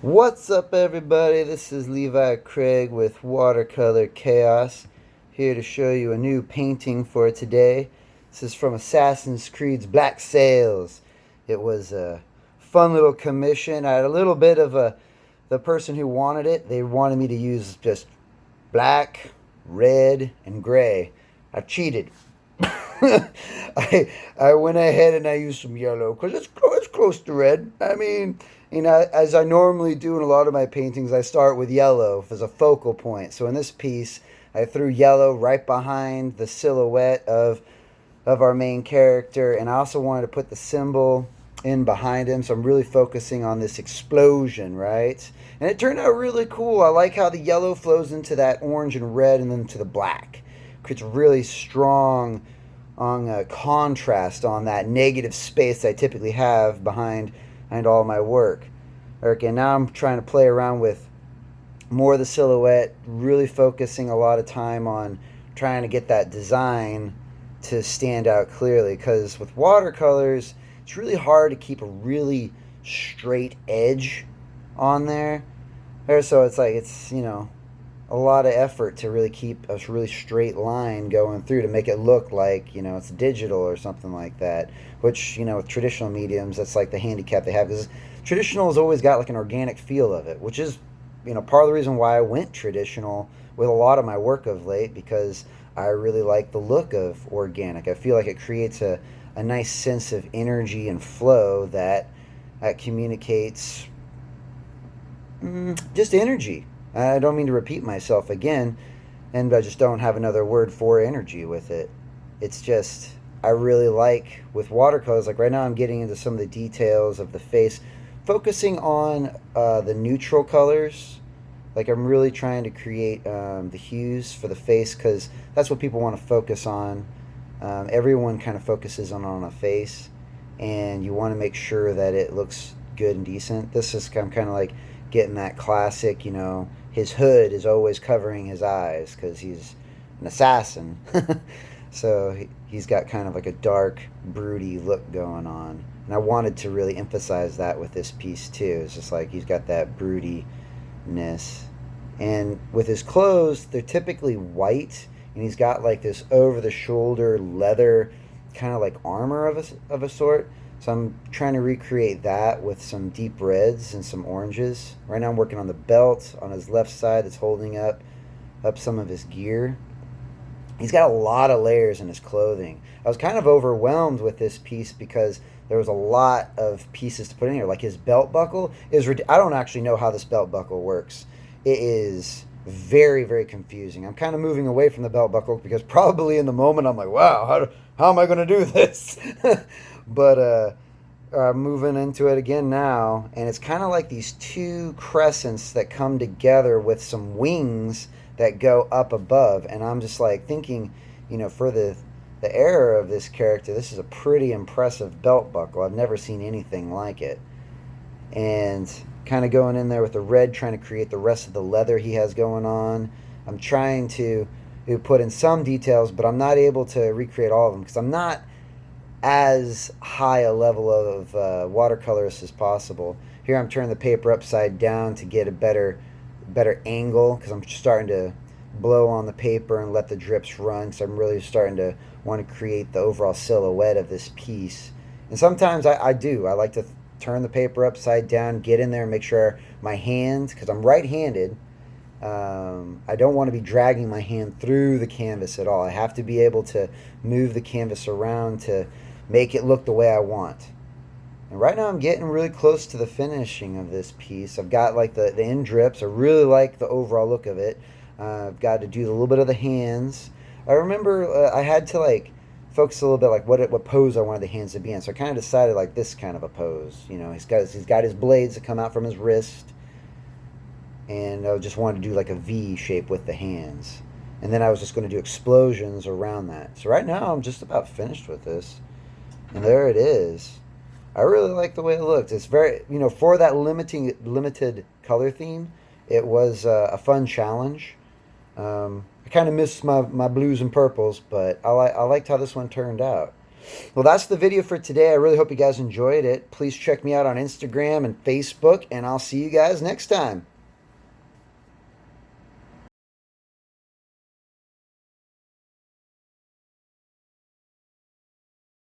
What's up, everybody? This is Levi Craig with Watercolor Chaos, here to show you a new painting for today. This is from Assassin's Creed's Black Sails. It was a fun little commission. I had a little bit of the person who wanted it, they wanted me to use just black, red, and gray. I cheated. I went ahead and I used some yellow because it's close to red. I mean, as I normally do in a lot of my paintings, I start with yellow as a focal point. So in this piece, I threw yellow right behind the silhouette of our main character, and I also wanted to put the symbol in behind him. So I'm really focusing on this explosion, right? And it turned out really cool. I like how the yellow flows into that orange and red, and then to the black. Creates really strong on a contrast on that negative space I typically have behind all my work. Okay, now I'm trying to play around with more of the silhouette, really focusing a lot of time on trying to get that design to stand out clearly, because with watercolors it's really hard to keep a really straight edge on there. So it's like it's a lot of effort to really keep a really straight line going through to make it look like it's digital or something like that, which with traditional mediums, that's like the handicap they have, because traditional has always got like an organic feel of it, which is part of the reason why I went traditional with a lot of my work of late, because I really like the look of organic. I feel like it creates a nice sense of energy and flow that communicates just energy. I don't mean to repeat myself again, and I just don't have another word for energy with it. It's just, I really like with watercolors, like right now I'm getting into some of the details of the face, focusing on the neutral colors. Like I'm really trying to create the hues for the face, because that's what people want to focus on. Everyone kind of focuses on a face, and you want to make sure that it looks good and decent. This is, I'm kind of like getting that classic, his hood is always covering his eyes because he's an assassin. So he's got kind of like a dark, broody look going on. And I wanted to really emphasize that with this piece too. It's just like he's got that broodiness. And with his clothes, they're typically white, and he's got like this over the shoulder leather kind of like armor of a sort. So I'm trying to recreate that with some deep reds and some oranges. Right now I'm working on the belt on his left side that's holding up some of his gear. He's got a lot of layers in his clothing. I was kind of overwhelmed with this piece because there was a lot of pieces to put in here. Like his belt buckle is I don't actually know how this belt buckle works. It is very, very confusing. I'm kind of moving away from the belt buckle because probably in the moment I'm like, wow, how am I going to do this? But moving into it again now, and it's kind of like these two crescents that come together with some wings that go up above, and I'm just like thinking, for the era of this character, this is a pretty impressive belt buckle. I've never seen anything like it. And kind of going in there with the red, trying to create the rest of the leather he has going on. I'm trying to put in some details, but I'm not able to recreate all of them because I'm not as high a level of watercolorist as possible. Here I'm turning the paper upside down to get a better angle, because I'm starting to blow on the paper and let the drips run, so I'm really starting to want to create the overall silhouette of this piece. And sometimes I like to turn the paper upside down, get in there and make sure my hand, because I'm right-handed, I don't want to be dragging my hand through the canvas at all. I have to be able to move the canvas around to make it look the way I want. And right now I'm getting really close to the finishing of this piece. I've got like the end drips. I really like the overall look of it. I've got to do a little bit of the hands. I remember I had to like focus a little bit like what pose I wanted the hands to be in. So I kind of decided like this kind of a pose. He's got his blades that come out from his wrist, and I just wanted to do like a V shape with the hands. And then I was just going to do explosions around that. So right now I'm just about finished with this. And there it is. I really like the way it looks. It's very, for that limited color theme, it was a fun challenge. I kind of missed my blues and purples, but I liked how this one turned out. Well, that's the video for today. I really hope you guys enjoyed it. Please check me out on Instagram and Facebook, and I'll see you guys next time.